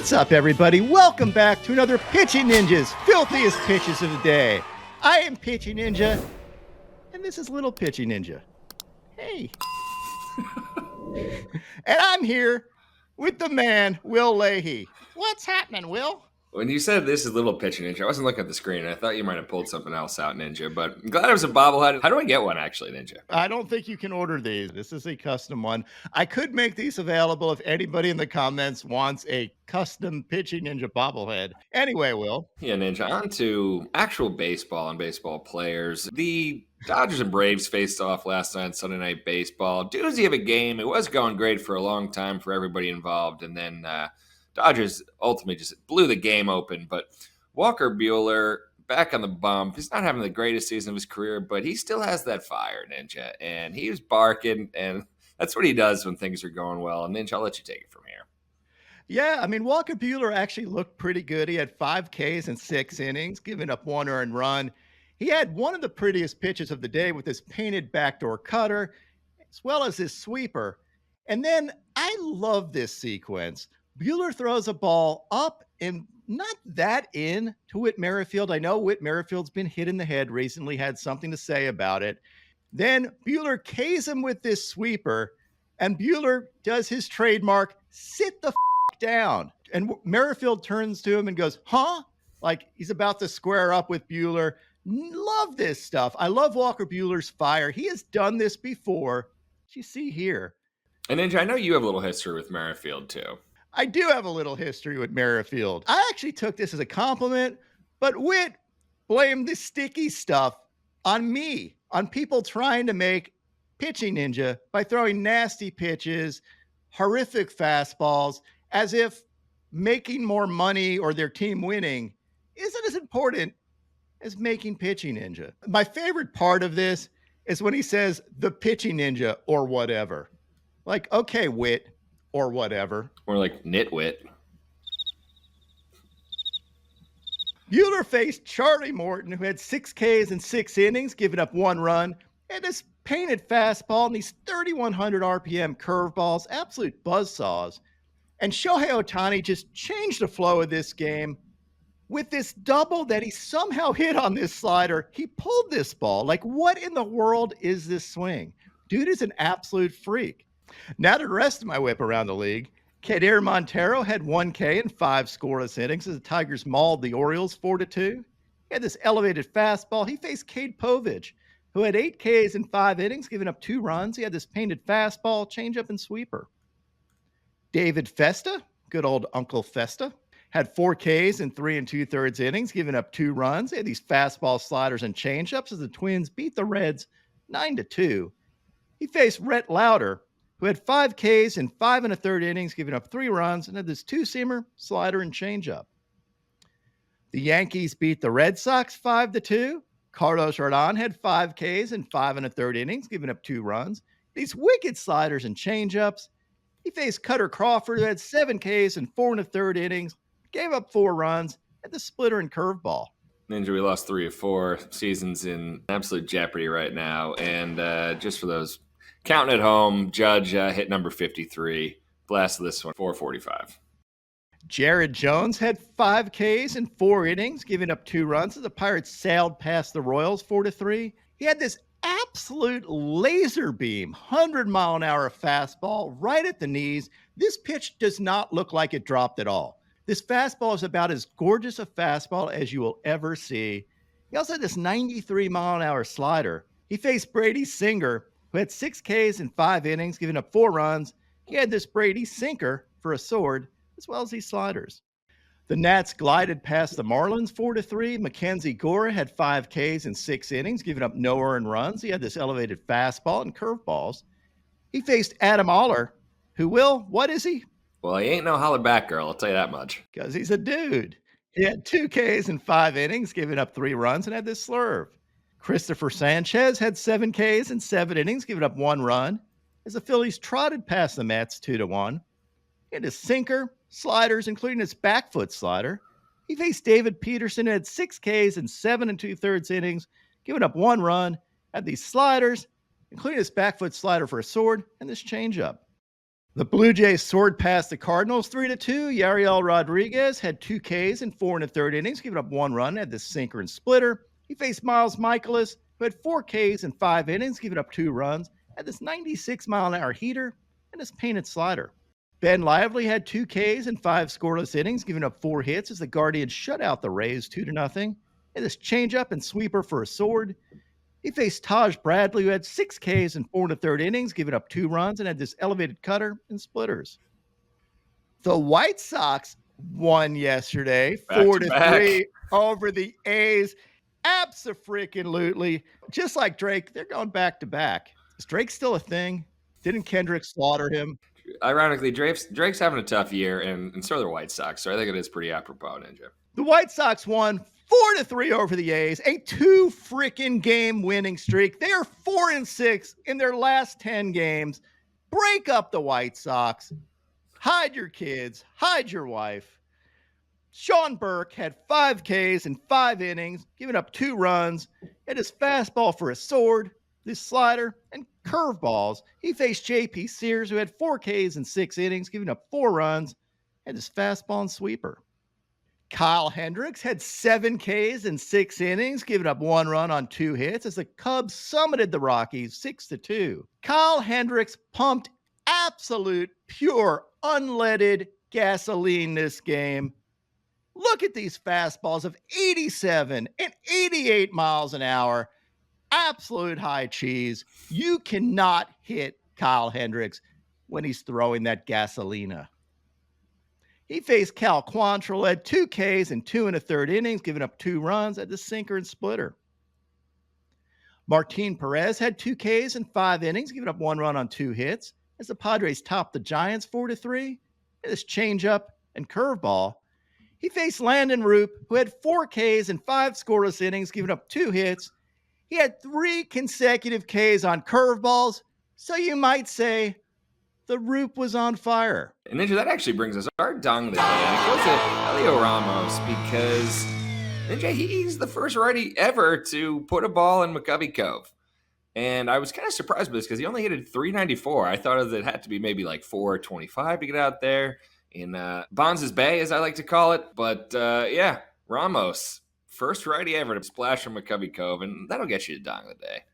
What's up, everybody? Welcome back to another Pitching Ninjas, filthiest pitches of the day. I am Pitching Ninja, and this is Little Pitching Ninja. Hey. And I'm here with the man, Will Leahey. What's happening, Will? When you said this is Little Pitching Ninja, I wasn't looking at the screen. I thought you might have pulled something else out, Ninja, but I'm glad it was a bobblehead. How do I get one, actually, Ninja? I don't think you can order these. This is a custom one. I could make these available if anybody in the comments wants a custom Pitching Ninja bobblehead. Anyway, Will. Yeah, Ninja, on to actual baseball and baseball players. The Dodgers and Braves faced off last night on Sunday Night Baseball. Doozy of a game. It was going great for a long time for everybody involved, and then Dodgers ultimately just blew the game open, but Walker Buehler back on the bump. He's not having the greatest season of his career, but he still has that fire, Ninja, and he was barking, and that's what he does when things are going well. And Ninja, I'll let you take it from here. Yeah, I mean, Walker Buehler actually looked pretty good. He had 5 Ks in 6 innings, giving up 1 earned run. He had one of the prettiest pitches of the day with his painted backdoor cutter, as well as his sweeper. And then I love this sequence. Buehler throws a ball up and not that in to Whit Merrifield. I know Whit Merrifield's been hit in the head recently, had something to say about it. Then Buehler Ks him with this sweeper, and Buehler does his trademark, sit the down. And Merrifield turns to him and goes, huh? Like he's about to square up with Buehler. Love this stuff. I love Walker Buehler's fire. He has done this before. You see here. And Ninja, I know you have a little history with Merrifield too. I do have a little history with Merrifield. I actually took this as a compliment, but Whit blamed the sticky stuff on me, on people trying to make Pitching Ninja by throwing nasty pitches, horrific fastballs, as if making more money or their team winning isn't as important as making Pitching Ninja. My favorite part of this is when he says the Pitching Ninja or whatever. Like, okay, Whit, or whatever. Or like nitwit. Buehler faced Charlie Morton, who had 6 Ks in 6 innings, giving up 1 run, and this painted fastball and these 3,100 RPM curveballs, absolute buzzsaws. And Shohei Ohtani just changed the flow of this game with this double that he somehow hit on this slider. He pulled this ball. Like, what in the world is this swing? Dude is an absolute freak. Now to the rest of my whip around the league, Kadir Montero had 1 K in 5 scoreless innings as the Tigers mauled the Orioles 4-2. He had this elevated fastball. He faced Cade Povich, who had 8 Ks in 5 innings, giving up 2 runs. He had this painted fastball, changeup, and sweeper. David Festa, good old Uncle Festa, had 4 Ks in 3 2/3 innings, giving up 2 runs. He had these fastball sliders and changeups as the Twins beat the Reds 9-2. He faced Rhett Lauder, who had 5 Ks in 5 1/3 innings, giving up 3 runs, and had this 2-seamer, slider, and changeup. The Yankees beat the Red Sox 5-2. Carlos Rodon had 5 Ks in 5 1/3 innings, giving up 2 runs. These wicked sliders and changeups. He faced Cutter Crawford, who had 7 Ks in 4 1/3 innings, gave up 4 runs, and the splitter and curveball. Ninja, we lost 3 of 4. Season's in absolute jeopardy right now. And just for those counting at home, Judge hit number 53. Blasted this one, 445. Jared Jones had 5 Ks in 4 innings, giving up 2 runs as the Pirates sailed past the Royals 4-3. He had this absolute laser beam, 100-mile-an-hour fastball right at the knees. This pitch does not look like it dropped at all. This fastball is about as gorgeous a fastball as you will ever see. He also had this 93-mile-an-hour slider. He faced Brady Singer, who had 6 Ks in 5 innings, giving up 4 runs. He had this Brady sinker for a sword, as well as these sliders. The Nats glided past the Marlins 4-3. Mackenzie Gore had 5 Ks in 6 innings, giving up no earned runs. He had this elevated fastball and curveballs. He faced Adam Oller, who what is he? Well, he ain't no holler back girl, I'll tell you that much. Because he's a dude. He had 2 Ks in 5 innings, giving up 3 runs, and had this slurve. Christopher Sanchez had 7 Ks in 7 innings, giving up 1 run, as the Phillies trotted past the Mets 2-1. He had his sinker, sliders, including his back foot slider. He faced David Peterson, who had 6 Ks in 7 2/3 innings, giving up 1 run, had these sliders, including his back foot slider for a sword, and this changeup. The Blue Jays soared past the Cardinals 3-2. Yariel Rodriguez had 2 Ks in 4 1/3 innings, giving up 1 run, had this sinker and splitter. He faced Miles Michaelis, who had 4 Ks in 5 innings, giving up 2 runs, had this 96-mile-an-hour heater and this painted slider. Ben Lively had 2 Ks in 5 scoreless innings, giving up 4 hits as the Guardians shut out the Rays 2-0. Had this changeup and sweeper for a sword. He faced Taj Bradley, who had 6 Ks in 4 1/3 innings, giving up 2 runs, and had this elevated cutter and splitters. The White Sox won yesterday, 4-3 over the A's. Abso-freaking-lutely. Just like Drake, they're going back-to-back. Is Drake still a thing? Didn't Kendrick slaughter him? Ironically, Drake's having a tough year, and so are the White Sox, so I think it is pretty apropos, Ninja. The White Sox won 4-3 over the A's, a 2 freaking game winning streak. They are 4-6 in their last 10 games. Break up the White Sox. Hide your kids. Hide your wife. Sean Burke had 5 Ks in 5 innings, giving up 2 runs. Had his fastball for a sword, this slider, and curveballs. He faced J.P. Sears, who had 4 Ks in 6 innings, giving up 4 runs. Had his fastball and sweeper. Kyle Hendricks had 7 Ks in 6 innings, giving up 1 run on 2 hits as the Cubs summited the Rockies 6-2. Kyle Hendricks pumped absolute, pure, unleaded gasoline this game. Look at these fastballs of 87 and 88 miles an hour. Absolute high cheese. You cannot hit Kyle Hendricks when he's throwing that gasolina. He faced Cal Quantrill, had 2 Ks in 2 1/3 innings, giving up 2 runs at the sinker and splitter. Martin Perez had 2 Ks in 5 innings, giving up 1 run on 2 hits, as the Padres topped the Giants 4-3. And this changeup and curveball. He faced Landon Roop, who had 4 Ks in 5 scoreless innings, giving up 2 hits. He had 3 consecutive Ks on curveballs, so you might say the Roop was on fire. And Ninja, that actually brings us our dong of the day. And it goes to Elio Ramos because, Ninja, he's the first righty ever to put a ball in McCovey Cove. And I was kind of surprised by this because he only hit it 394. I thought it had to be maybe like 425 to get out there in Bonds' Bay, as I like to call it. But yeah, Ramos, first righty ever to splash from McCovey Cove, and that'll get you the dong of the day.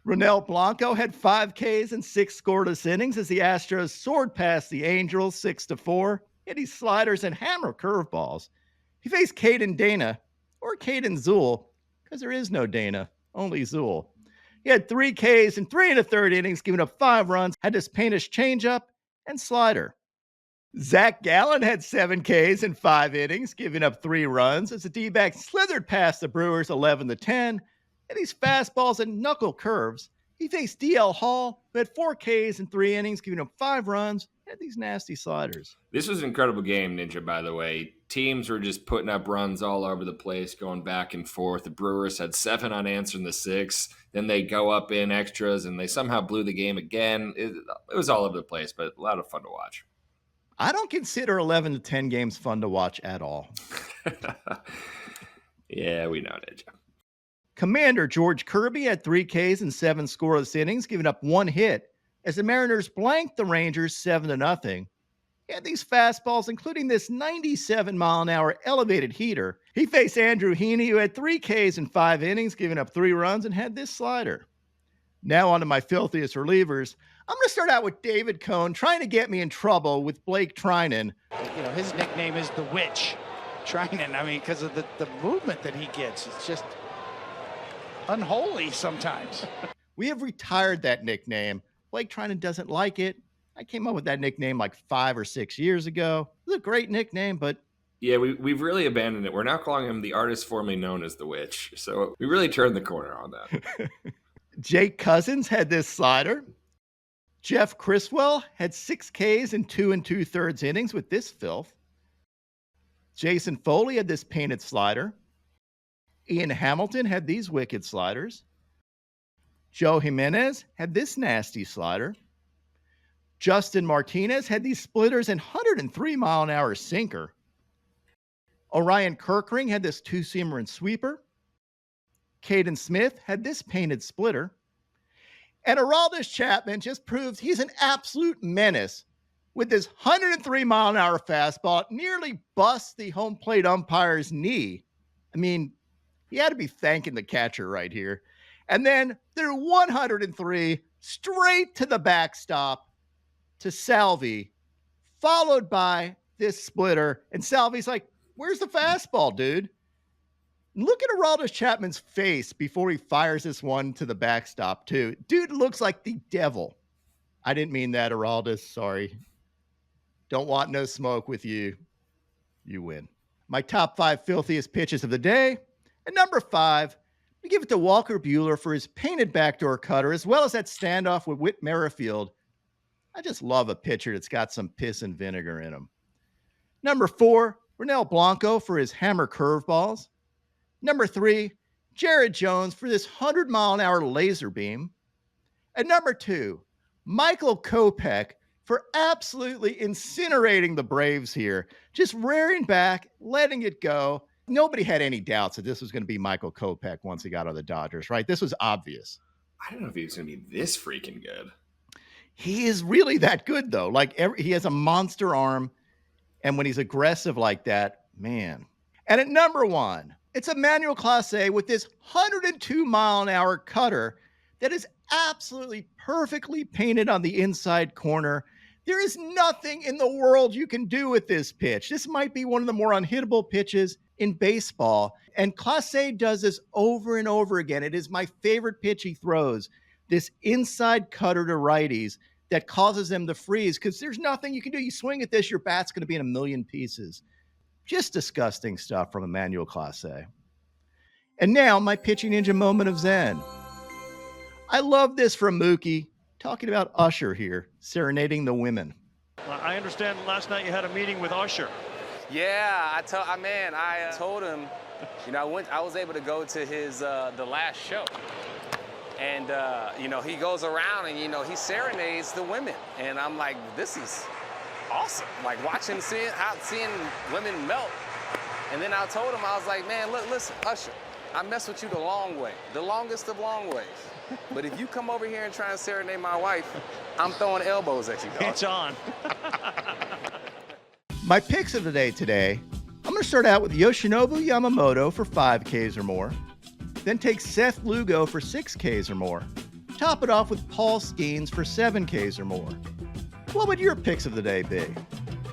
Ronel Blanco had 5 Ks in 6 scoreless innings as the Astros soared past the Angels 6-4, hitting sliders and hammer curveballs. He faced Caden Dana, or Caden Zool, because there is no Dana, only Zool. He had 3 Ks in 3 1/3 innings, giving up 5 runs, had his painted changeup and slider. Zach Gallen had 7 Ks in 5 innings, giving up 3 runs as the D-backs slithered past the Brewers 11-10. And these fastballs and knuckle curves. He faced DL Hall, who had 4 Ks in 3 innings, giving up 5 runs, and these nasty sliders. This was an incredible game, Ninja, by the way. Teams were just putting up runs all over the place, going back and forth. The Brewers had 7 unanswered in the 6th. Then they go up in extras, and they somehow blew the game again. It was all over the place, but a lot of fun to watch. I don't consider 11-10 games fun to watch at all. Yeah, we know, Ninja. Commander George Kirby had 3 Ks in 7 scoreless innings, giving up 1 hit as the Mariners blanked the Rangers 7-0. He had these fastballs, including this 97-mile-an-hour elevated heater. He faced Andrew Heaney, who had 3 Ks in 5 innings, giving up 3 runs, and had this slider. Now on to my filthiest relievers. I'm going to start out with David Cone, trying to get me in trouble with Blake Trinan. You know, his nickname is the Witch. Trinan, I mean, because of the movement that he gets. It's just unholy sometimes. We have retired that nickname. Blake Trinan doesn't like it. I came up with that nickname like 5 or 6 years ago. It was a great nickname, but yeah, we've really abandoned it. We're now calling him the artist formerly known as the Witch. So we really turned the corner on that. Jake Cousins had this slider. Jeff Criswell had 6 Ks in 2 2/3 innings with this filth. Jason Foley had this painted slider. Ian Hamilton had these wicked sliders. Joe Jimenez had this nasty slider. Justin Martinez had these splitters and 103-mile-an-hour sinker. Orion Kirkring had this 2-seamer and sweeper. Caden Smith had this painted splitter. And Aroldis Chapman just proves he's an absolute menace with this 103-mile-an-hour fastball. It nearly busts the home plate umpire's knee. I mean, he had to be thanking the catcher right here. And then they're 103 straight to the backstop to Salvi, followed by this splitter. And Salvi's like, where's the fastball, dude? Look at Aroldis Chapman's face before he fires this one to the backstop, too. Dude looks like the devil. I didn't mean that, Aroldis. Sorry. Don't want no smoke with you. You win. My top 5 filthiest pitches of the day. And number 5, we give it to Walker Buehler for his painted backdoor cutter, as well as that standoff with Whit Merrifield. I just love a pitcher that's got some piss and vinegar in him. Number 4, Ronel Blanco for his hammer curveballs. Number 3, Jared Jones for this 100-mile-an-hour laser beam. And number 2, Michael Kopech for absolutely incinerating the Braves here. Just rearing back, letting it go. Nobody had any doubts that this was going to be Michael Kopech once he got on the Dodgers, right? This was obvious. I don't know if he was going to be this freaking good. He is really that good, though. Like, he has a monster arm, and when he's aggressive like that, man. And at number 1, it's Emmanuel Clase with this 102-mile-an-hour cutter that is absolutely perfectly painted on the inside corner. There is nothing in the world you can do with this pitch. This might be one of the more unhittable pitches in baseball. And Clase does this over and over again. It is my favorite pitch he throws, this inside cutter to righties that causes them to freeze because there's nothing you can do. You swing at this, your bat's going to be in a million pieces. Just disgusting stuff from Emmanuel Clase. And now my pitching ninja moment of Zen. I love this from Mookie, talking about Usher here, serenading the women. I understand last night you had a meeting with Usher. Yeah, I told him, you know, I was able to go to his the last show, and you know, he goes around and, you know, he serenades the women, and I'm like, this is awesome, like seeing women melt. And then I told him, I was like, man, look, listen, Usher, I mess with you the long way, the longest of long ways. But if you come over here and try and serenade my wife, I'm throwing elbows at you, dog. It's on. My picks of the day today, I'm going to start out with Yoshinobu Yamamoto for 5Ks or more. Then take Seth Lugo for 6Ks or more. Top it off with Paul Skeens for 7Ks or more. What would your picks of the day be?